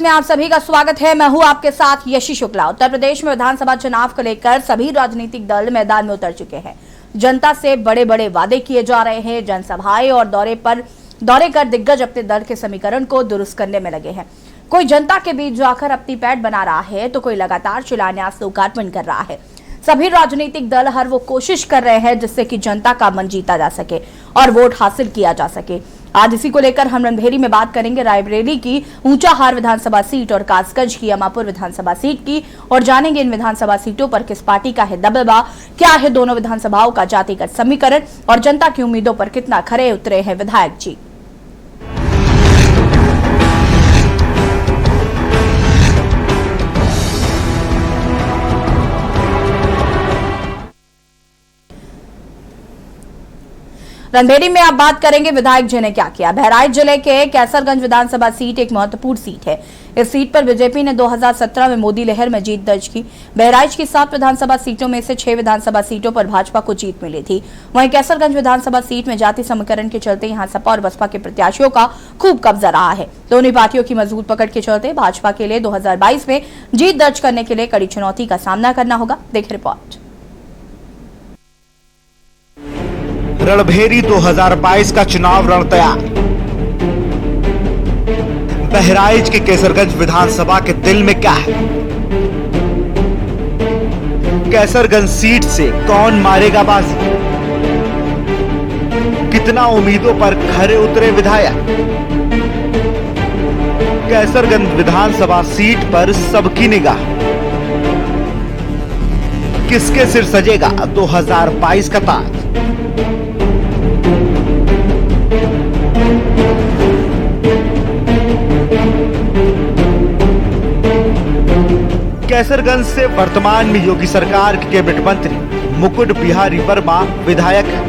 में आप सभी का स्वागत है। मैं हूं आपके साथ यशी शुक्ला। उत्तर प्रदेश में विधानसभा चुनाव को लेकर सभी राजनीतिक दल मैदान में उतर चुके हैं। जनता से बड़े बड़े वादे किए जा रहे हैं। जनसभाएं और दौरे कर दिग्गज अपने दल के समीकरण को दुरुस्त करने में लगे हैं। कोई जनता के बीच जाकर अपनी पैठ बना रहा है तो कोई लगातार शिलान्यास लोकार्पण कर रहा है। सभी राजनीतिक दल हर वो कोशिश कर रहे हैं जिससे कि जनता का मन जीता जा सके और वोट हासिल किया जा सके। आज इसी को लेकर हम रणभेरी में बात करेंगे रायबरेली की ऊंचाहार विधानसभा सीट और कासगंज की अमापुर विधानसभा सीट की, और जानेंगे इन विधानसभा सीटों पर किस पार्टी का है दबदबा, क्या है दोनों विधानसभाओं का जातिगत समीकरण और जनता की उम्मीदों पर कितना खरे उतरे हैं विधायक जी। रणभेरी में आप बात करेंगे विधायक जी ने क्या किया। बहराइच जिले के कैसरगंज विधानसभा सीट एक महत्वपूर्ण सीट है। इस सीट पर बीजेपी ने 2017 में मोदी लहर में जीत दर्ज की। बहराइच की 7 विधानसभा सीटों में से 6 विधानसभा सीटों पर भाजपा को जीत मिली थी। वहीं कैसरगंज विधानसभा सीट में जाति समीकरण के चलते यहां सपा और बसपा के प्रत्याशियों का खूब कब्जा रहा है। दोनों पार्टियों की मजबूत पकड़ के चलते भाजपा के लिए 2022 में जीत दर्ज करने के लिए कड़ी चुनौती का सामना करना होगा। देखिए रिपोर्ट। रणभेरी 2022 का चुनाव रण तैयार। बहराइच के कैसरगंज विधानसभा के दिल में क्या है? कैसरगंज सीट से कौन मारेगा बाजी? कितना उम्मीदों पर खरे उतरे विधायक? कैसरगंज विधानसभा सीट पर सबकी निगाह। किसके सिर सजेगा 2022 का ताज? कैसरगंज से वर्तमान में योगी सरकार के कैबिनेट मंत्री मुकुट बिहारी वर्मा विधायक है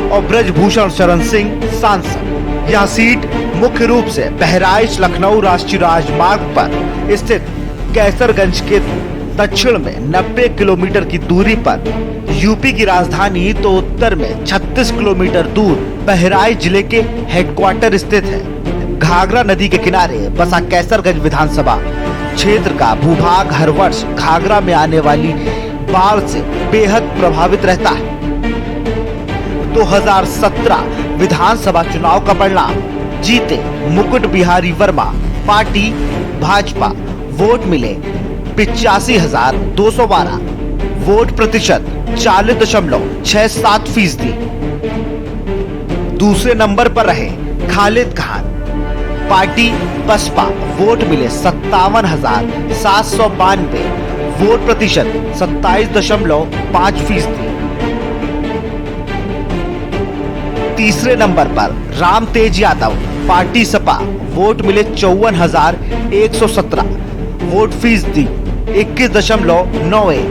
और ब्रजभूषण शरण सिंह सांसद। यह सीट मुख्य रूप से बहराइच लखनऊ राष्ट्रीय राजमार्ग पर स्थित कैसरगंज के दक्षिण में 90 किलोमीटर की दूरी पर यूपी की राजधानी तो उत्तर में 36 किलोमीटर दूर बहराइच जिले के हेडक्वार्टर स्थित है। घाघरा नदी के किनारे बसा कैसरगंज विधानसभा क्षेत्र का भूभाग हर वर्ष घाघरा में आने वाली बाढ़ से बेहद प्रभावित रहता है। 2017 विधानसभा चुनाव का परिणाम जीते मुकुट बिहारी वर्मा पार्टी भाजपा। वोट मिले 85,212। वोट प्रतिशत 40.67%। दूसरे नंबर पर रहे खालिद खान पार्टी बसपा। वोट मिले 57,792। वोट प्रतिशत 27.5%। तीसरे नंबर पर राम तेज यादव पार्टी सपा। वोट मिले 54,117। वोट फीसदी 21.91।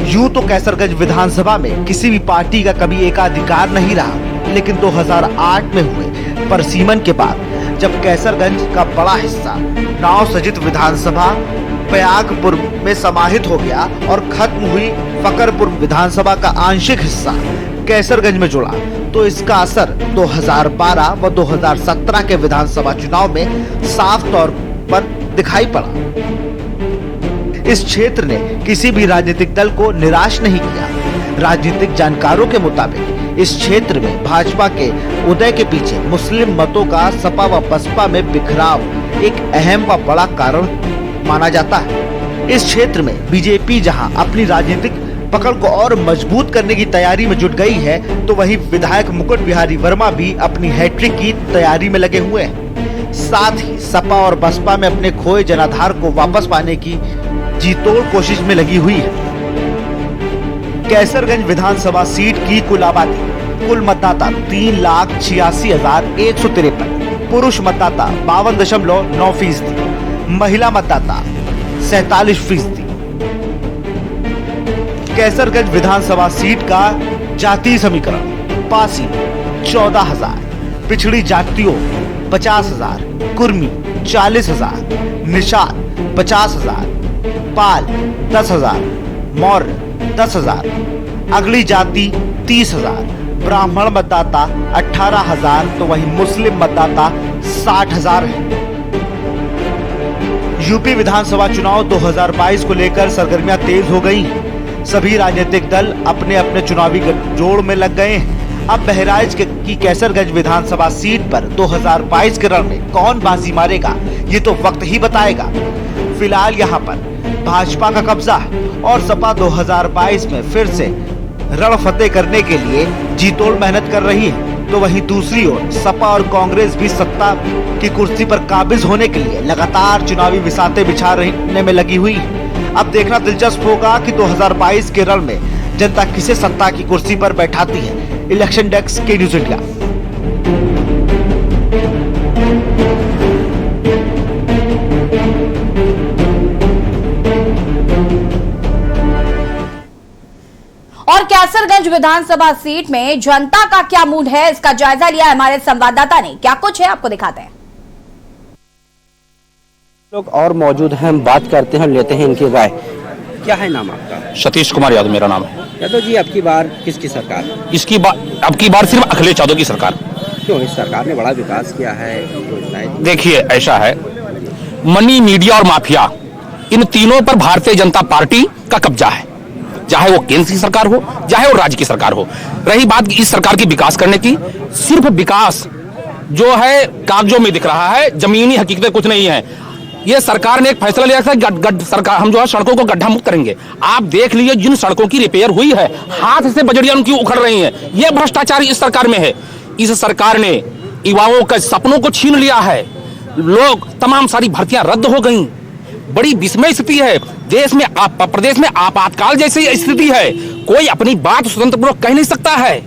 यूं तो कैसरगंज विधानसभा में किसी भी पार्टी का कभी एकाधिकार नहीं रहा, लेकिन 2008 में हुए परसीमन के बाद जब कैसरगंज का बड़ा हिस्सा नाव सजित विधानसभा प्रयागपुर में समाहित हो गया और खत्म हुई फकरपुर विधानसभा का आंशिक हिस्सा कैसरगंज में जुड़ा, तो इसका असर 2012 व 2017 के विधानसभा चुनाव में साफ तौर पर दिखाई पड़ा। इस क्षेत्र ने किसी भी राजनीतिक दल को निराश नहीं किया। राजनीतिक जानकारों के मुताबिक इस क्षेत्र में भाजपा के उदय के पीछे मुस्लिम मतों का सपा व बसपा में बिखराव एक अहम व बड़ा कारण माना जाता है। इस क्षेत्र में बीजेपी जहां अपनी राजनीतिक पकड़ को और मजबूत करने की तैयारी में जुट गई है, तो वहीं विधायक मुकुट बिहारी वर्मा भी अपनी हैट्रिक की तैयारी में लगे हुए हैं। साथ ही सपा और बसपा में अपने खोए जनाधार को वापस पाने की जीतोड़ कोशिश में लगी हुई है। कैसरगंज विधानसभा सीट की कुल आबादी, कुल मतदाता 3,86,153। पुरुष मतदाता 52.9%। महिला मतदाता 47%। कैसरगंज विधानसभा सीट का जाति समीकरण: पासी 14,000, पिछड़ी जातियों 50,000, कुर्मी 40,000, निषाद 50,000, पाल 10,000, मौर्य 10,000, अगली जाति 30,000, ब्राह्मण मतदाता 18,000, तो वहीं मुस्लिम मतदाता 60,000 है। यूपी विधानसभा चुनाव 2022 को लेकर सरगर्मियां तेज हो गई। सभी राजनीतिक दल अपने अपने चुनावी जोड़ में लग गए हैं। अब बहराइच की कैसरगंज विधानसभा सीट पर 2022 के रण में कौन बाजी मारेगा, ये तो वक्त ही बताएगा। फिलहाल यहाँ पर भाजपा का कब्जा है और सपा 2022 में फिर से रण फतेह करने के लिए जीतोड़ मेहनत कर रही है, तो वहीं दूसरी ओर सपा और कांग्रेस भी सत्ता की कुर्सी पर काबिज होने के लिए लगातार चुनावी बिसाते बिछाने में लगी हुई है। अब देखना दिलचस्प होगा कि 2022 के रण में जनता किसे सत्ता की कुर्सी पर बैठाती है। इलेक्शन डेस्क के न्यूज इंडिया। और कैसरगंज विधानसभा सीट में जनता का क्या मूड है, इसका जायजा लिया हमारे संवाददाता ने। क्या कुछ है आपको दिखाते हैं। लोग और मौजूद हैं, हम बात करते हैं, लेते हैं इनकी राय। क्या है नाम आपका? सतीश कुमार यादव मेरा नाम है। यादव जी, अब की बार किसकी सरकार? अब की बार सिर्फ अखिलेश यादव की सरकार। क्यों? इस सरकार ने बड़ा विकास किया है, योजनाएं। देखिए, ऐसा है, मनी, मीडिया और माफिया, इन तीनों पर भारतीय जनता पार्टी का कब्जा है, चाहे वो केंद्र की सरकार हो, चाहे वो राज्य की सरकार हो। रही बात इस सरकार की विकास करने की, सिर्फ विकास जो है कागजों में दिख रहा है, जमीनी हकीकतें कुछ नहीं है। ये सरकार ने एक फैसला लिया था, सरकार हम जो है सड़कों को गड्ढा मुक्त करेंगे। आप देख लीजिए, जिन सड़कों की रिपेयर हुई है, हाथ से बजड़ियां उनकी उखड़ रही हैं। ये भ्रष्टाचार इस सरकार में है। इस सरकार ने युवाओं के सपनों को छीन लिया है। लोग तमाम सारी भर्तियां रद्द हो गई। बड़ी विस्मय स्थिति है। प्रदेश में आपातकाल जैसी स्थिति है। कोई अपनी बात स्वतंत्रपूर्वक कह नहीं सकता है।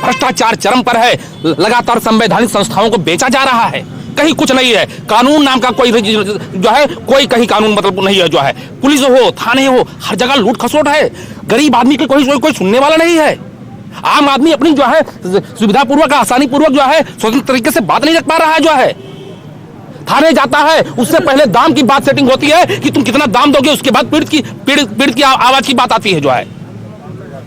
भ्रष्टाचार चरम पर है। लगातार संवैधानिक संस्थाओं को बेचा जा रहा है। कहीं कुछ नहीं है। कानून नाम का कोई जो है, कोई कहीं कानून मतलब नहीं है। जो है पुलिस हो, थाने हो, हर जगह लूट खसोट है। गरीब आदमी के कोई सुनने वाला नहीं है। आम आदमी अपनी जो है सुविधा पूर्वक, आसानी पूर्वक जो है स्वतंत्र तरीके से बात नहीं रख पा रहा है। जो है थाने जाता है, उससे पहले दाम की बात सेटिंग होती है कि तुम कितना दाम दोगे, उसके बाद पीड़ित की आवाज की बात आती है। जो है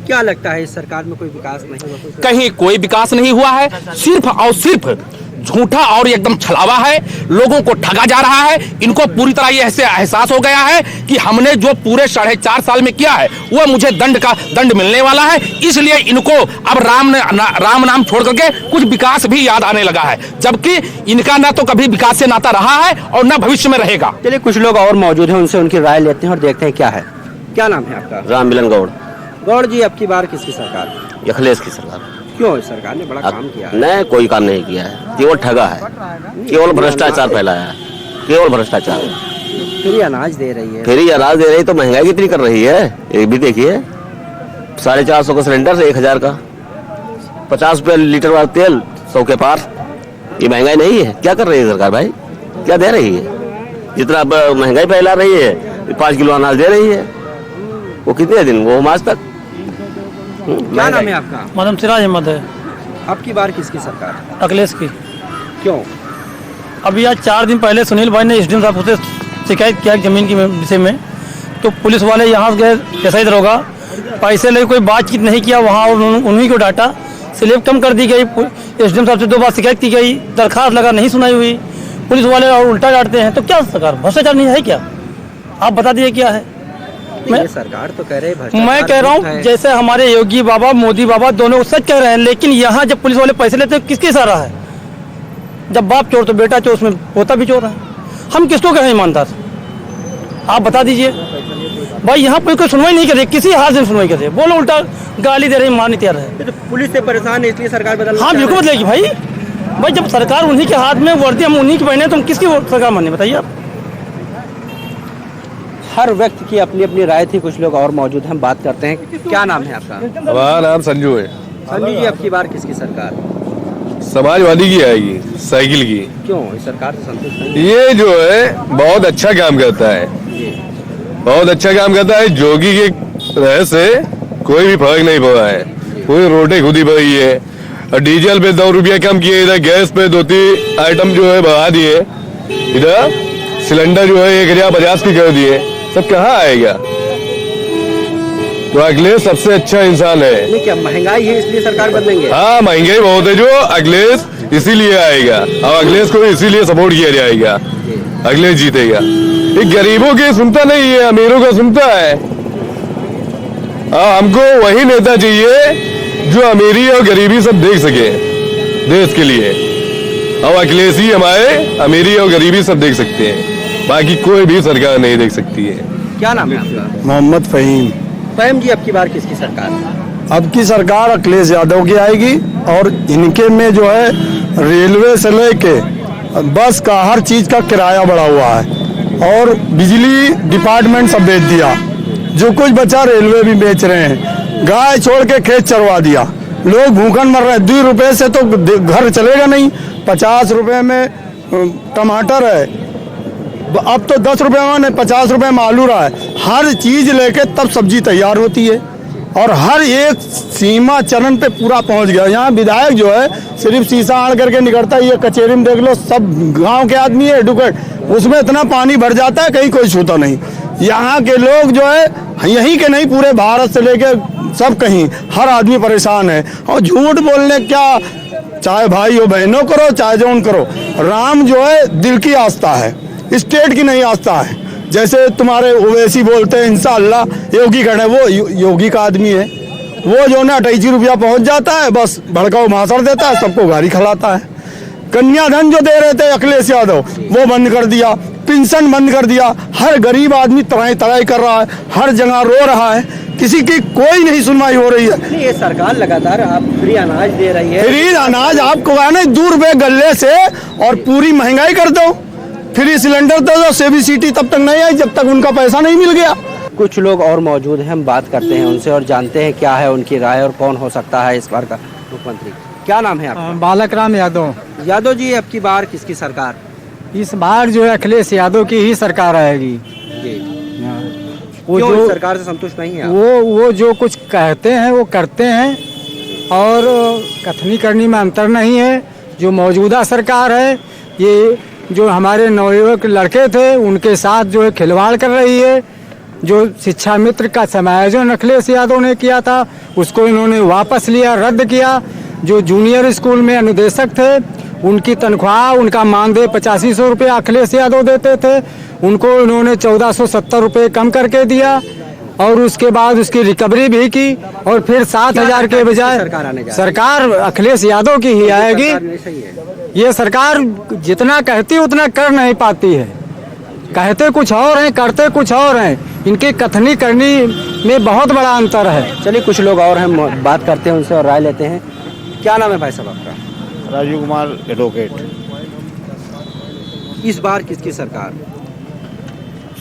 क्या लगता है, इस सरकार में कोई विकास नहीं हुआ? कहीं कोई विकास नहीं हुआ है। सिर्फ और सिर्फ झूठा और एकदम छलावा है। लोगों को ठगा जा रहा है। इनको पूरी तरह ये ऐसे एहसास हो गया है कि हमने जो पूरे 4.5 साल में किया है, वो मुझे दंड मिलने वाला है। इसलिए इनको अब राम नाम छोड़ करके कुछ विकास भी याद आने लगा है, जबकि इनका ना तो कभी विकास से नाता रहा है और ना भविष्य में रहेगा। चलिए, कुछ लोग और मौजूद हैं, उनसे उनकी राय लेते हैं और देखते हैं क्या है। क्या नाम है आपका? राम मिलन गौड़। गौड़ जी, अब की बार किसकी सरकार? अखिलेश की सरकार। क्यों? इस सरकार ने बड़ा काम किया है। नहीं, कोई काम नहीं किया है, केवल ठगा है, केवल भ्रष्टाचार फैलाया है, केवल भ्रष्टाचार। फ्री अनाज दे रही है। फ्री अनाज दे रही, तो महंगाई कितनी कर रही है ये भी देखिए। 450 का सिलेंडर से 1000 का, 50 रुपये लीटर वाला तेल 100 के पार। ये महंगाई नहीं है? क्या कर रही है सरकार भाई? क्या दे रही है? जितना महंगाई फैला रही है, 5 किलो अनाज दे रही है। वो कितने दिन, वो मास तक। क्या नाम है आपका? मैडम सिराज अहमद है। अब की बार किसकी सरकार? अखिलेश की। क्यों? अभी आज 4 दिन पहले सुनील भाई ने एसडीएम साहब से शिकायत किया जमीन के विषय में, तो पुलिस वाले यहाँ गए, कैसा दरोगा पैसे ले, कोई बातचीत नहीं किया वहाँ, उन्हीं को डांटा। स्लेब कम कर दी गई। एसडीएम साहब से 2 बार शिकायत की गई, दरखास्त लगा, नहीं सुनाई हुई। पुलिस वाले और उल्टा डांटते हैं। तो क्या सरकार भ्रष्टाचार नहीं है क्या? आप बता दिए क्या है। मैं सरकार तो कह रहे, मैं कह रहा हूँ जैसे हमारे योगी बाबा, मोदी बाबा दोनों सच कह रहे हैं, लेकिन यहाँ जब पुलिस वाले पैसे लेते हैं, किसके सहारा है? जब बाप चोर तो बेटा चोर, उसमें पोता भी चोर है। हम किसको कहें ईमानदार? आप बता दीजिए भाई। यहाँ पर कोई सुनवाई नहीं कर रही, किसी हाल से सुनवाई कर रही है। बोलो, उल्टा गाली दे रही, मारने तैयार है। तो पुलिस से परेशान है, इसलिए सरकार बदल। हाँ, बिल्कुल बदलेगी भाई। जब सरकार उन्हीं के हाथ में, वर्दी हम उन्हीं की पहने, तो हम किसकी सरकार माने, बताइए आप। हर व्यक्ति की अपनी अपनी राय थी। कुछ लोग और मौजूद हैं, हम बात करते हैं। क्या नाम है आपका? हमारा नाम संजू है। संजू जी, अब की बार किसकी सरकार? समाजवादी की आएगी, साइकिल की। क्यों? इस सरकार से संतुष्ट नहीं? ये जो है बहुत अच्छा काम करता है, बहुत अच्छा काम करता है। जोगी के तरह से कोई भी फर्क नहीं पड़ा है। पूरी रोटें खुद ही बढ़ी है, और डीजल पे 2 रुपया कम किए, इधर गैस पे 2-3 आइटम जो है बढ़ा दिए, इधर सिलेंडर जो है 1050 की कर दिए। सब कहाँ आएगा? तो अखिलेश सबसे अच्छा इंसान है। नहीं, क्या महंगाई है इसलिए सरकार बदलेंगे? हाँ, महंगाई बहुत है जो अखिलेश इसीलिए आएगा और अखिलेश को इसीलिए सपोर्ट किया जाएगा। अखिलेश जीतेगा। ये गरीबों की सुनता नहीं है, अमीरों का सुनता है। हमको वही नेता चाहिए जो अमीरी और गरीबी सब देख सके देश के लिए, और अखिलेश ही हमारे अमीरी और गरीबी सब देख सकते हैं, बाकी कोई भी सरकार नहीं देख सकती है। क्या नाम है आपका? मोहम्मद फहीम। फहीम जी, अब की बार किसकी सरकार? अब की सरकार अखिलेश यादव की आएगी और इनके में जो है रेलवे से लेके बस का हर चीज का किराया बढ़ा हुआ है और बिजली डिपार्टमेंट सब बेच दिया। जो कुछ बचा रेलवे भी बेच रहे हैं। गाय छोड़ के खेत चरवा दिया। लोग भूखन मर रहे हैं। 2 रुपए से तो घर चलेगा नहीं। 50 रुपए में टमाटर है, अब तो 10 रुपए में नहीं 50 रुपए में आलू रहा है। हर चीज लेके तब सब्जी तैयार होती है और हर एक सीमा चरण पे पूरा पहुंच गया। यहाँ विधायक जो है सिर्फ शीशा आड़ करके निकलता है। ये कचेरी में देख लो, सब गांव के आदमी है एडुकेट, उसमें इतना पानी भर जाता है कहीं कोई छूता नहीं। यहाँ के लोग जो है यहीं के नहीं पूरे भारत से लेके सब कहीं हर आदमी परेशान है। और झूठ बोलने क्या, चाहे भाई हो बहनों करो चाहे जौन करो, राम जो है दिल की आस्था है, स्टेट की नहीं आस्था है। जैसे तुम्हारे ओवैसी बोलते हैं इंशाअल्लाह, योगी खड़े, वो योगी का आदमी है। वो जो ना 28 रुपया पहुंच जाता है, बस भड़काऊ भाषण देता है, सबको गाड़ी खिलाता है। कन्याधन जो दे रहे थे अखिलेश यादव, वो बंद कर दिया। पेंशन बंद कर दिया। हर गरीब आदमी तराई तराई कर रहा है, हर जगह रो रहा है, किसी की कोई नहीं सुनवाई हो रही है। नहीं, ये सरकार लगातार आप फ्री अनाज दे रही है। फ्री अनाज आपको आना 2 रुपए गले से और पूरी महंगाई कर दो। फ्री सिलेंडर दे दो, CBCT तब तक नहीं आई जब तक उनका पैसा नहीं मिल गया। कुछ लोग और मौजूद हैं, हम बात करते हैं उनसे और जानते हैं क्या है उनकी राय और कौन हो सकता है इस बार का मुख्यमंत्री। क्या नाम है आपका? बालक राम यादव। यादव जी, अब की बार किसकी सरकार? इस बार जो है अखिलेश यादव की ही सरकार आएगी। वो जो सरकार से संतुष्ट नहीं है? वो जो कुछ कहते हैं वो करते हैं और कथनी करनी में अंतर नहीं है। जो मौजूदा सरकार है ये जो हमारे नवयुवक लड़के थे उनके साथ जो है खिलवाड़ कर रही है। जो शिक्षा मित्र का समायोजन अखिलेश यादव ने किया था उसको इन्होंने वापस लिया, रद्द किया। जो जूनियर स्कूल में अनुदेशक थे उनकी तनख्वाह, उनका मानदेय 8500 रुपये अखिलेश यादव देते थे, उनको इन्होंने 1470 रुपये कम करके दिया और उसके बाद उसकी रिकवरी भी की और फिर 7000 के बजाय सरकार अखिलेश यादव की ही आएगी। ये सरकार जितना कहती है उतना कर नहीं पाती है। कहते कुछ और हैं, करते कुछ और हैं। इनकी कथनी करनी में बहुत बड़ा अंतर है। चलिए, कुछ लोग और हैं, बात करते हैं उनसे और राय लेते हैं। क्या नाम है भाई साहब आपका? राजीव कुमार, एडवोकेट। इस बार किसकी सरकार?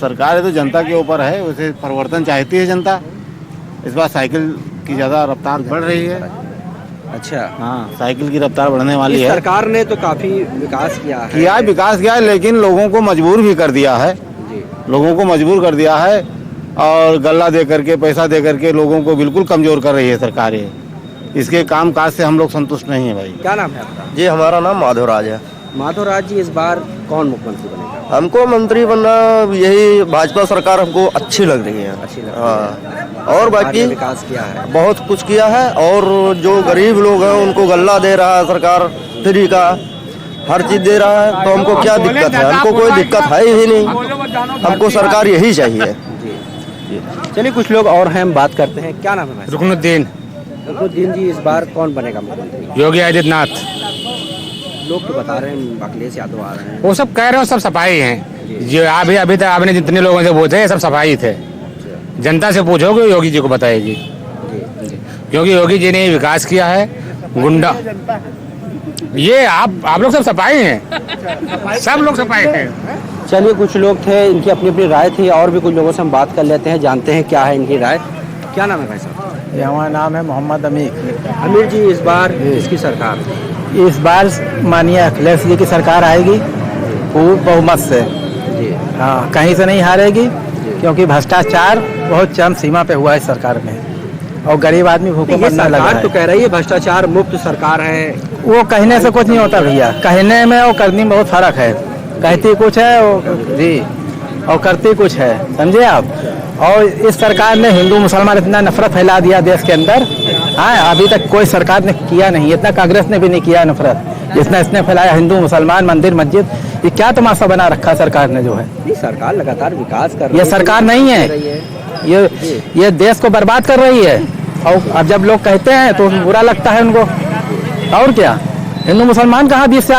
सरकार है तो जनता के ऊपर है, वैसे परिवर्तन चाहती है जनता। इस बार साइकिल की ज़्यादा रफ्तार बढ़ रही है। अच्छा, हाँ, साइकिल की रफ्तार बढ़ने वाली है। सरकार ने तो काफी विकास विकास किया है, लेकिन लोगों को मजबूर भी कर दिया है। लोगों को मजबूर कर दिया है और गल्ला दे करके, पैसा दे करके लोगों को बिल्कुल कमजोर कर रही है सरकार। ये इसके काम काज से हम लोग संतुष्ट नहीं है भाई। क्या नाम है आपका? जी, हमारा नाम माधवराज है। माधवराज जी, इस बार कौन मुख्यमंत्री बनेगा? हमको मंत्री बनना यही भाजपा सरकार हमको अच्छी लग रही है। अच्छी लग रही है। हाँ, और बाकी विकास किया है, बहुत कुछ किया है। और जो गरीब लोग हैं उनको गल्ला दे रहा है सरकार, फ्री का हर चीज दे रहा है। तो हमको क्या दिक्कत है? हमको कोई दिक्कत है ही नहीं। हमको सरकार यही चाहिए। चलिए, कुछ लोग और हैं, हम बात करते हैं। क्या नाम है? रुकनुद्दीन। रुकनुद्दीन जी, इस बार कौन बनेगा मुख्यमंत्री? योगी आदित्यनाथ। लोग तो बता रहे हैं अखिलेश यादव आ रहे हैं। वो सब कह रहे हो सब सफाई हैं। जो अभी तक आपने जितने लोगों से पूछे सब सफाई थे। जनता से पूछोगे योगी जी को बताएगी, क्योंकि योगी जी ने विकास किया है। गुंडा ये आप लोग सब सफाई हैं, सब लोग सफाई हैं। चलिए, कुछ लोग थे, इनकी अपनी अपनी राय थी। और भी कुछ लोगों से हम बात कर लेते हैं, जानते हैं क्या है इनकी राय। क्या नाम है भाई साहब? हमारा नाम है मोहम्मद अमीर। अमीर जी, इस बार किसकी सरकार? इस बार माननीय अखिलेश जी की सरकार आएगी पूर्ण बहुमत से। हाँ, कहीं से नहीं हारेगी, क्योंकि भ्रष्टाचार बहुत चरम सीमा पे हुआ है सरकार में और गरीब आदमी भूखों मरने लगा है। तो कह रही है भ्रष्टाचार मुक्त सरकार है। वो कहने से कुछ नहीं होता भैया, कहने में और करने में बहुत फर्क है। कहती कुछ है वो जी, और करती कुछ है, समझे आप। और इस सरकार ने हिंदू मुसलमान इतना नफरत फैला दिया देश के अंदर। हाँ, अभी तक कोई सरकार ने किया नहीं, इतना कांग्रेस ने भी नहीं किया नफरत जितना इसने फैलाया। हिंदू मुसलमान मंदिर मस्जिद, ये क्या तमाशा बना रखा सरकार ने जो है। ये सरकार लगातार विकास कर रही ये है। सरकार नहीं है, ये देश को बर्बाद कर रही है। और अब जब लोग कहते हैं तो बुरा लगता है उनको। और क्या, हिंदू मुसलमान कहाँ बीच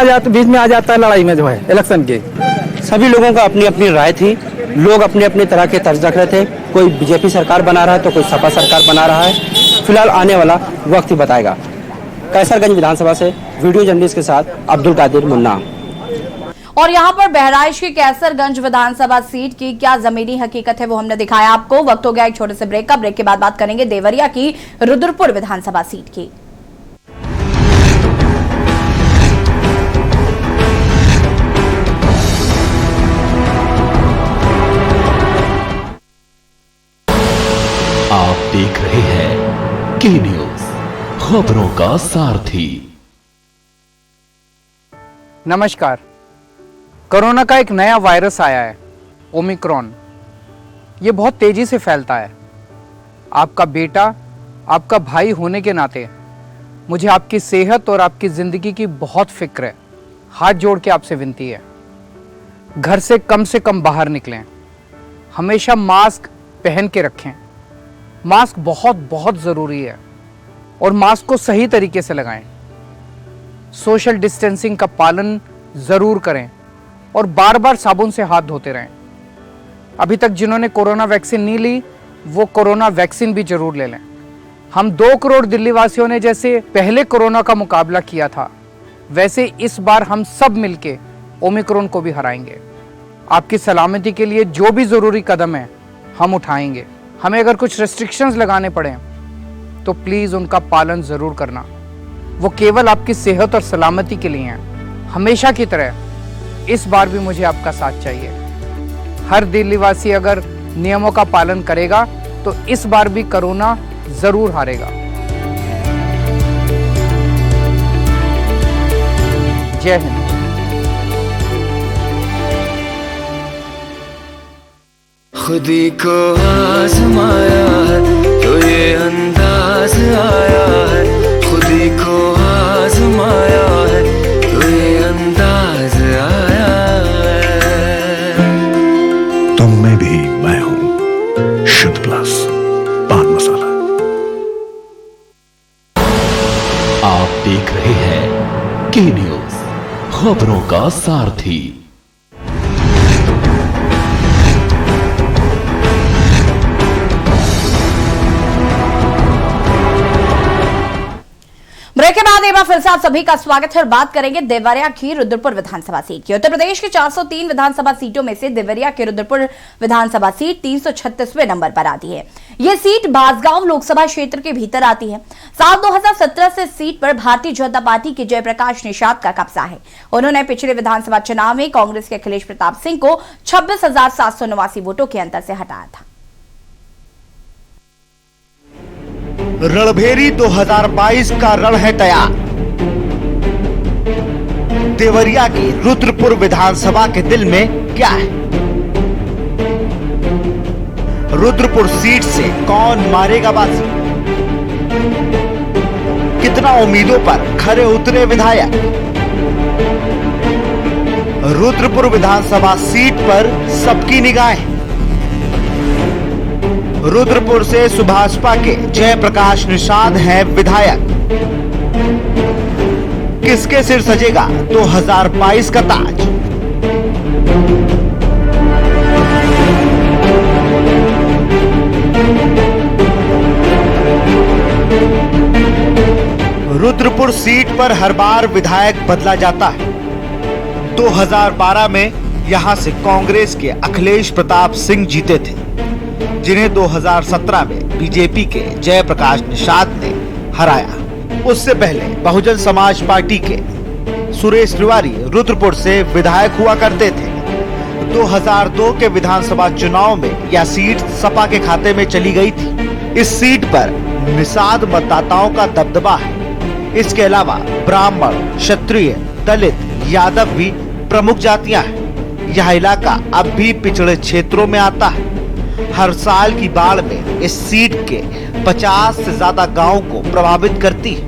में आ जाता है लड़ाई में जो है इलेक्शन के। सभी लोगों का अपनी अपनी राय थी, लोग अपने अपने तरह के तर्ज रख रहे थे। कोई बीजेपी सरकार बना रहा है तो कोई सपा सरकार बना रहा है। फिलहाल आने वाला वक्त ही बताएगा। कैसरगंज विधानसभा से वीडियो जर्नलिस्ट के साथ अब्दुल कादिर मुन्ना। और यहाँ पर बहराइच की कैसरगंज विधानसभा सीट की क्या जमीनी हकीकत है वो हमने दिखाया आपको। वक्त हो गया एक छोटे से ब्रेक का। ब्रेक के बाद बात करेंगे देवरिया की रुद्रपुर विधानसभा सीट की। आप देख रहे हैं के न्यूज, खबरों का सारथी। नमस्कार। कोरोना का एक नया वायरस आया है, ओमिक्रॉन। ये बहुत तेजी से फैलता है। आपका बेटा, आपका भाई होने के नाते मुझे आपकी सेहत और आपकी जिंदगी की बहुत फिक्र है। हाथ जोड़ के आपसे विनती है, घर से कम बाहर निकलें। हमेशा मास्क पहन के रखें। मास्क बहुत बहुत ज़रूरी है और मास्क को सही तरीके से लगाएं। सोशल डिस्टेंसिंग का पालन ज़रूर करें और बार बार साबुन से हाथ धोते रहें। अभी तक जिन्होंने कोरोना वैक्सीन नहीं ली वो कोरोना वैक्सीन भी जरूर ले लें। हम 2 करोड़ दिल्ली वासियों ने जैसे पहले कोरोना का मुकाबला किया था, वैसे इस बार हम सब मिलके ओमिक्रॉन को भी हराएंगे। आपकी सलामती के लिए जो भी ज़रूरी कदम है हम उठाएंगे। हमें अगर कुछ रेस्ट्रिक्शंस लगाने पड़े तो प्लीज़ उनका पालन ज़रूर करना। वो केवल आपकी सेहत और सलामती के लिए हैं। हमेशा की तरह इस बार भी मुझे आपका साथ चाहिए। हर दिल्लीवासी अगर नियमों का पालन करेगा तो इस बार भी कोरोना ज़रूर हारेगा। जय हिंद। खुदी को आजमाया है तो ये अंदाज आया है। खुदी को आजमाया है तो ये अंदाज आया है। तुम में भी मैं हूं, शुद्ध प्लस पान मसाला। आप देख रहे हैं के न्यूज, खबरों का सारथी। ब्रेक के बाद एक बार फिर से आप सभी का स्वागत है और बात करेंगे देवरिया की रुद्रपुर विधानसभा सीट की। उत्तर प्रदेश की 403 विधानसभा सीटों में से देवरिया की रुद्रपुर विधानसभा सीट 336वें नंबर पर आती है। यह सीट बांसगांव लोकसभा क्षेत्र के भीतर आती है। साल 2017 से सीट पर भारतीय जनता पार्टी के जयप्रकाश निषाद का कब्जा है। उन्होंने पिछले विधानसभा चुनाव में कांग्रेस के अखिलेश प्रताप सिंह को 26,789 वोटों के अंतर से हटाया था। रणभेरी 2022 का रण है तैयार। देवरिया की रुद्रपुर विधानसभा के दिल में क्या है? रुद्रपुर सीट से कौन मारेगा बाजी? कितना उम्मीदों पर खरे उतरे विधायक? रुद्रपुर विधानसभा सीट पर सबकी निगाहें। रुद्रपुर से सुभाषपा के जयप्रकाश निषाद हैं विधायक। किसके सिर सजेगा 2022 का ताज? रुद्रपुर सीट पर हर बार विधायक बदला जाता है। 2012 में यहां से कांग्रेस के अखिलेश प्रताप सिंह जीते थे, जिन्हें 2017 में बीजेपी के जयप्रकाश निषाद ने हराया। उससे पहले बहुजन समाज पार्टी के सुरेश तिवारी रुद्रपुर से विधायक हुआ करते थे। 2002 के विधानसभा चुनाव में यह सीट सपा के खाते में चली गई थी। इस सीट पर निषाद मतदाताओं का दबदबा है। इसके अलावा ब्राह्मण, क्षत्रिय, दलित, यादव भी प्रमुख जातियां हैं। यह इलाका अब भी पिछड़े क्षेत्रों में आता है। हर साल की बाढ़ में इस सीट के 50 से ज्यादा गांवों को प्रभावित करती है।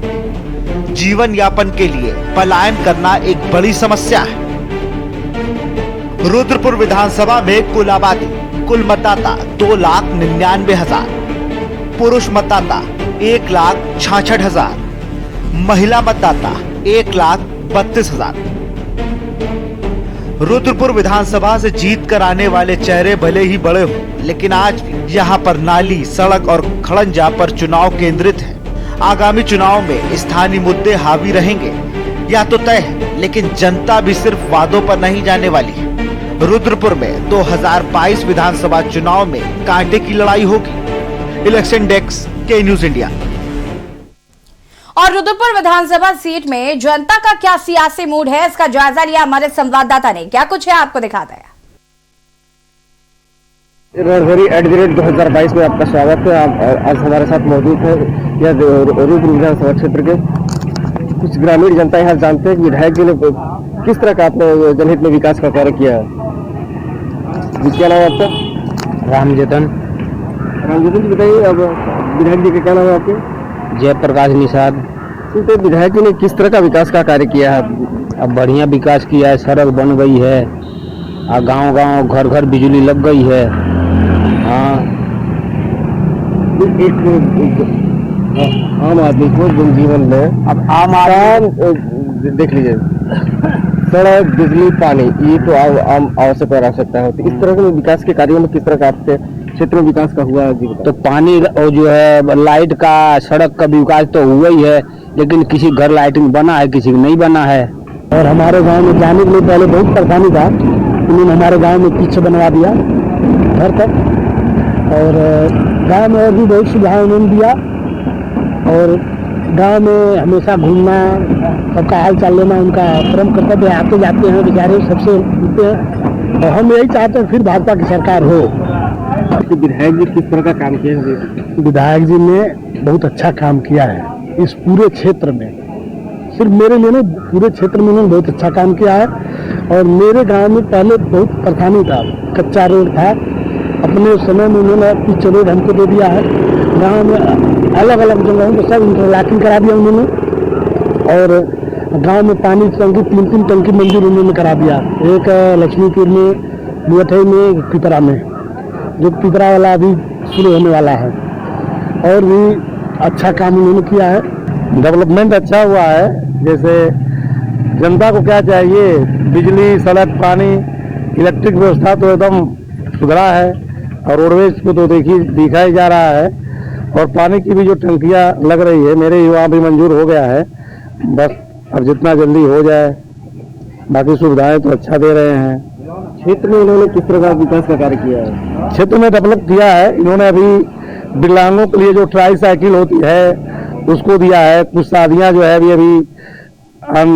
जीवन यापन के लिए पलायन करना एक बड़ी समस्या है। रुद्रपुर विधानसभा में कुल आबादी, कुल मतदाता 2,99,000, पुरुष मतदाता 1,66,000, महिला मतदाता 1,32,000। रुद्रपुर विधानसभा से जीत कर आने वाले चेहरे भले ही बड़े हों, लेकिन आज भी यहाँ पर नाली, सड़क और खड़ंजा पर चुनाव केंद्रित है। आगामी चुनाव में स्थानीय मुद्दे हावी रहेंगे, यह तो तय है, लेकिन जनता भी सिर्फ वादों पर नहीं जाने वाली है। रुद्रपुर में 2022 विधानसभा चुनाव में कांटे की लड़ाई होगी। इलेक्शन डेस्क, के न्यूज इंडिया। और रुद्रपुर विधानसभा सीट में जनता का क्या सियासी मूड है, इसका जायजा लिया हमारे संवाददाता ने। क्या कुछ है, आपको दिखाता है। @2022 में आपका स्वागत है। आप आज हमारे साथ मौजूद है यह रुद्रपुर विधानसभा क्षेत्र के कुछ ग्रामीण जनता यहाँ जानते हैं कि विधायक जी ने किस तरह का आपने जनहित में विकास का कार्य किया है। क्या नाम है आपका? रामजतन जी बताइए, अब विधायक जी का क्या नाम है आपके? जयप्रकाश निषाद। तो विधायक जी ने किस तरह का विकास का कार्य किया है? अब बढ़िया विकास किया है, सड़क बन गई है, गांव गांव घर घर बिजली लग गई है। हाँ, एक आम आदमी को जीवन में अब आम आदमी देख लीजिए, सड़क, बिजली, पानी, ये तो आम आवश्यक आवश्यकता होती है। इस तरह के विकास के कार्यों में किस तरह का आपके क्षेत्र में विकास का हुआ है? तो पानी और जो है लाइट का, सड़क का विकास तो हुआ ही है, लेकिन किसी घर लाइटिंग बना है, किसी नहीं बना है। और हमारे गांव में जाने के लिए पहले बहुत परेशानी था, उन्होंने हमारे गांव में पीछे बनवा दिया घर तक, और गांव में और भी बहुत सुविधाएं उन्होंने दिया। और गांव में हमेशा घूमना, सबका हाल चाल लेना उनका परम कर्तव्य है। आते जाते हैं बेचारे, सबसे मिलते हैं, और हम यही चाहते हैं फिर भाजपा की सरकार हो। विधायक जी किस तरह का काम किया है? विधायक जी ने बहुत अच्छा काम किया है इस पूरे क्षेत्र में, सिर्फ मेरे लिए नहीं, पूरे क्षेत्र में उन्होंने बहुत अच्छा काम किया है। और मेरे गांव में पहले बहुत परेशानी था, कच्चा रोड था, अपने समय में उन्होंने पिच रोड हमको दे दिया है। गाँव में अलग अलग जगहों पर सब इंटरलॉकिंग करा दिया उन्होंने, और गांव में पानी की टंकी 3-3 टंकी मंजूर उन्होंने करा दिया। एक लक्ष्मीपुर में, मुठई में, एक पिपरा में, जो पिपरा वाला अभी शुरू होने वाला है। और भी अच्छा काम उन्होंने किया है, डेवलपमेंट अच्छा हुआ है। जैसे जनता को क्या चाहिए, बिजली, सड़क, पानी, इलेक्ट्रिक व्यवस्था तो एकदम सुधरा है, और रोडवेज को तो दिखा ही जा रहा है। और पानी की भी जो टंकियां लग रही है, मेरे युवा भी मंजूर हो गया है, बस अब जितना जल्दी हो जाए। बाकी सुविधाएं तो अच्छा दे रहे हैं। क्षेत्र में इन्होंने किस तरह का विकास का कार्य किया है? क्षेत्र में डेवलप किया है इन्होंने। अभी विकलांगों के लिए जो ट्राई साइकिल होती है उसको दिया है। कुछ शादियां जो है अभी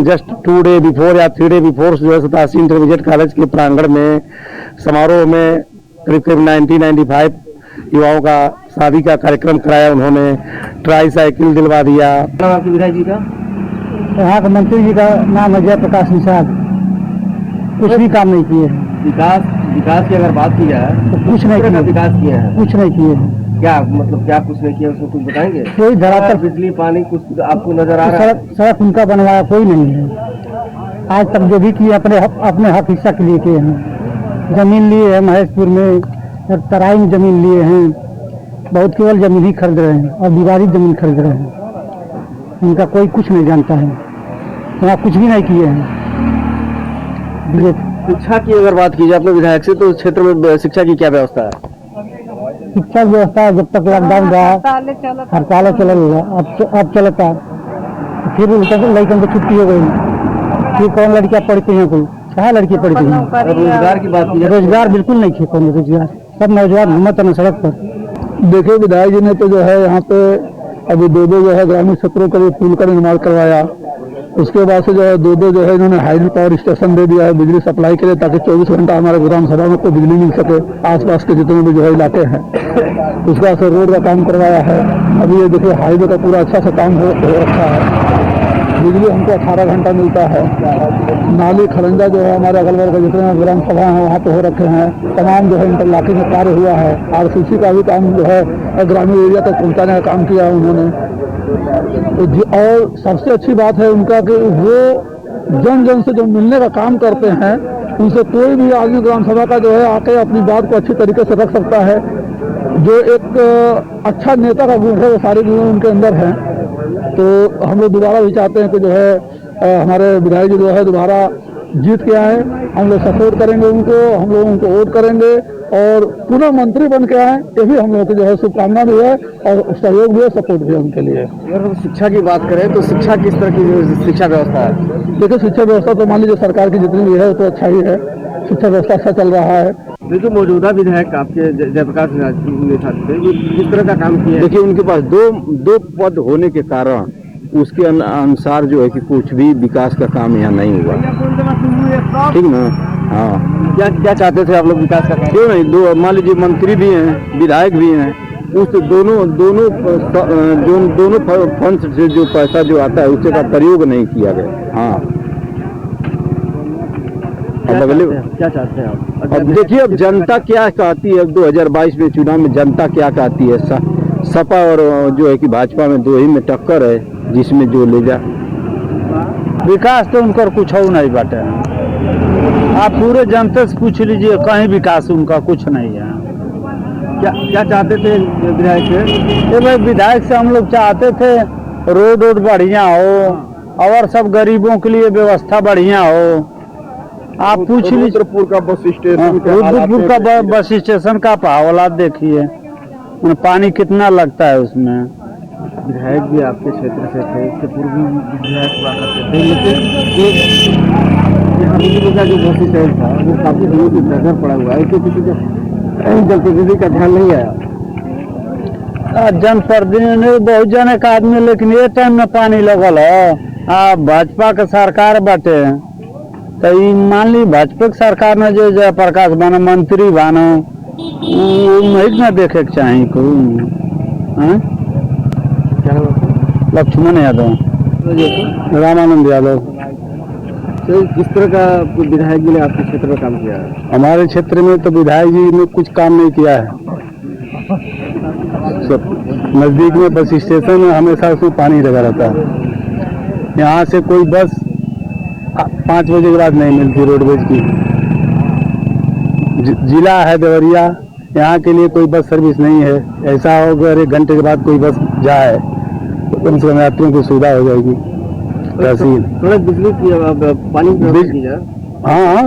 जस्ट 2 डे बिफोर या 3 डे बिफोर जो है 87 इंटरमीडिएट कॉलेज के प्रांगण में समारोह में करीब 90-95 युवाओं का शादी का कार्यक्रम कराया उन्होंने। ट्राई साइकिल दिलवा दिया। आपके विधायक जी का? यहाँ के मंत्री जी का नाम है जयप्रकाश निषाद। कुछ भी काम नहीं किए। विकास की अगर बात की जाए तो कुछ नहीं किया। विकास किया है? कुछ नहीं किए। क्या मतलब, क्या कुछ नहीं किया, उसमें कुछ बताएंगे? कोई धरातल बिजली, पानी कुछ आपको नजर आ रहा है? सड़क उनका बनवाया कोई नहीं है आज तक। जो भी किए अपने हक हिस्सा के लिए किए हैं। जमीन लिए है महेशपुर में, तराई में जमीन लिए हैं, बहुत केवल जमीन ही खरीद रहे हैं, और विवादित जमीन खरीद रहे हैं। उनका कोई कुछ नहीं जानता है, वहाँ कुछ भी नहीं किए हैं। शिक्षा की अगर बात की जाए अपने विधायक से, तो क्षेत्र में शिक्षा की क्या व्यवस्था है? शिक्षा व्यवस्था जब तक लॉकडाउन रहा, हड़ताल अब चलता, फिर लड़कियों को छुट्टी हो गई, फिर कौन लड़कियां पढ़ती हैं? कोई कहाँ लड़की पढ़ती हैं? रोजगार की बात की जाए, रोजगार बिल्कुल नहीं थे, कौन रोजगार, सब नौजवान घूमते हैं सड़क पर। देखिए, विधायक जी ने तो जो है यहाँ पे अभी 2 जो है ग्रामीण क्षेत्रों के लिए पुल का निर्माण करवाया। उसके बाद से जो है 2 जो है इन्होंने हाइड्रो पावर स्टेशन दे दिया है बिजली सप्लाई के लिए, ताकि 24 घंटा हमारे विधानसभा में तो बिजली मिल सके। आसपास के जितने भी जो है इलाके हैं, उसका रोड का काम करवाया है। अभी ये देखिए हाईवे का पूरा अच्छा सा काम हो रखा है। बिजली हमको 18 घंटा मिलता है। नाली खरंजा जो है हमारे अगल बगल जितने ग्राम सभा हैं वहाँ पे हो रखे हैं, तमाम जो है इंटरलॉकिंग का कार्य हुआ है। RCC का भी काम जो है ग्रामीण एरिया तक पहुँचाने का काम किया उन्होंने। और सबसे अच्छी बात है उनका कि वो जन जन से जो मिलने का काम करते हैं, उनसे कोई भी आदमी ग्राम सभा का जो है आके अपनी बात को अच्छी तरीके से रख सकता है। जो एक अच्छा नेता का गुण है वो सारे गुण उनके अंदर हैं। तो हम लोग दोबारा भी चाहते हैं कि जो है हमारे विधायक जी जो है दोबारा जीत के आए। हम लोग सपोर्ट करेंगे उनको, हम लोग उनको वोट करेंगे और पुनः मंत्री बन के आए। ये भी हम लोगों की जो है शुभकामना भी है और सहयोग भी है, सपोर्ट भी है उनके लिए। अगर हम शिक्षा की बात करें तो शिक्षा किस तरह की शिक्षा व्यवस्था है? देखिए शिक्षा व्यवस्था तो मान लीजिए सरकार की जितनी भी है तो अच्छा ही है, शिक्षा व्यवस्था अच्छा चल रहा है। देखिए मौजूदा विधायक आपके जयप्रकाश थे, किस तरह का काम किया? देखिए उनके पास दो पद होने के कारण उसके अनुसार जो है कि कुछ भी विकास का काम यहाँ नहीं हुआ, ठीक ना। हाँ, क्या चाहते थे आप लोग विकास का काम? क्यों नहीं, दो मान लीजिए मंत्री भी हैं, विधायक भी हैं, उस दोनों फंड से जो पैसा जो आता है उससे का प्रयोग नहीं किया गया। हाँ, क्या चाहते हैं आप? अब देखिए अब जनता क्या कहती है। 2022 में चुनाव में जनता क्या कहती है। सपा और जो है कि भाजपा में दो ही में टक्कर है, जिसमें जो ले जा। विकास तो उनका कुछ हो नहीं बाटे। आप पूरे जनता से पूछ लीजिए, कहीं विकास उनका कुछ नहीं है। क्या चाहते थे विधायक से? ये भाई विधायक से हम लोग चाहते थे रोड बढ़िया हो और सब गरीबों के लिए व्यवस्था बढ़िया हो। आप पूछ लीजिए रुद्रपुर का बस स्टेशन का हालात देखिए, पानी कितना लगता है उसमें। विधायक भी आपके क्षेत्र से थे, इससे पूर्व भी विधायक हुआ करते थे, लेकिन यहाँ बिजली का जो बस स्टैंड था वो काफी दिनों से नजर पड़ा हुआ है, तो किसी जनप्रतिनिधि का ध्यान नहीं आया। जनप्रतिनिधि बहुत जन का आदमी, लेकिन ये टाइम में पानी लगल है। भाजपा के सरकार बाटे तो मान ली भाजपा की सरकार में जो जयप्रकाश बनो मंत्री बनो नहीं ना देखे के चाहे को। लक्ष्मण यादव, रामानंद यादव। तो किस तरह का विधायक जी ने आपके क्षेत्र में काम किया है? हमारे क्षेत्र में तो विधायक जी ने कुछ काम नहीं किया है। नजदीक में बस स्टेशन में हमेशा उसमें पानी लगा रहता है। यहाँ से कोई बस 5 बजे के बाद नहीं मिलती रोडवेज की। जिला है देवरिया, यहाँ के लिए कोई बस सर्विस नहीं है। ऐसा हो अगर 1 घंटे के बाद कोई बस जाए तो कम से कम यात्रियों की सुविधा हो जाएगी। तहसील थोड़ा बिजली की पानी की जाए। हाँ,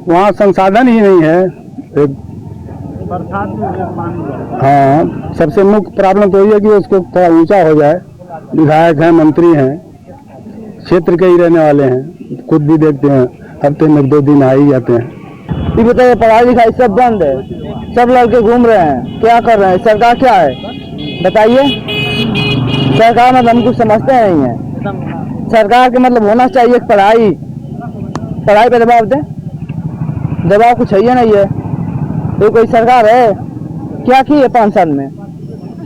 वहाँ संसाधन ही नहीं है। हाँ, सबसे मुख्य प्रॉब्लम तो ये है कि उसको थोड़ा ऊंचा हो जाए। विधायक हैं, मंत्री हैं, क्षेत्र के ही रहने वाले हैं, खुद भी देखते हैं, हफ्ते में 2 दिन आ ही जाते हैं। ये बताइए, पढ़ाई लिखाई सब बंद है, सब लड़के घूम रहे हैं, क्या कर रहे हैं? सरकार क्या है बताइए? सरकार मतलब हम कुछ समझते नहीं है। सरकार के मतलब होना चाहिए पढ़ाई पे दबाव दे, दबाव कुछ है नहीं है। तो कोई सरकार है क्या की है 5 साल में?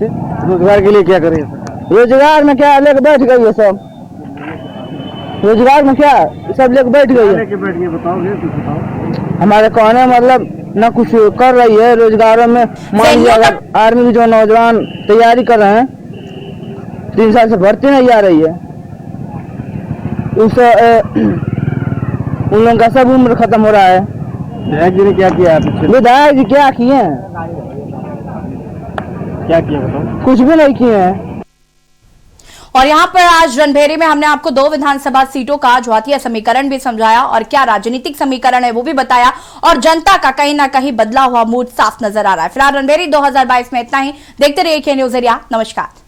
रोजगार के लिए क्या करें? रोजगार में क्या लेके बैठ गई है सब? रोजगार में क्या सब लेके बैठ गई है? बताओ। हमारे कहने मतलब न कुछ कर रही है रोजगारों में। मान लीजिए अगर आर्मी की जो नौजवान तैयारी कर रहे हैं, 3 साल से भर्ती नहीं आ रही है, उस उन लोगों का सब उम्र खत्म हो रहा है। विधायक जी ने क्या किया? विधायक जी क्या किए हैं? क्या किया बताओ? कुछ भी नहीं किए हैं। और यहाँ पर आज रणभेरी में हमने आपको 2 विधानसभा सीटों का ज्योतिया समीकरण भी समझाया और क्या राजनीतिक समीकरण है वो भी बताया, और जनता का कहीं ना कहीं बदला हुआ मूड साफ नजर आ रहा है। फिलहाल रणभेरी 2022 में इतना ही। देखते रहिए के न्यूज़ एरिया। नमस्कार।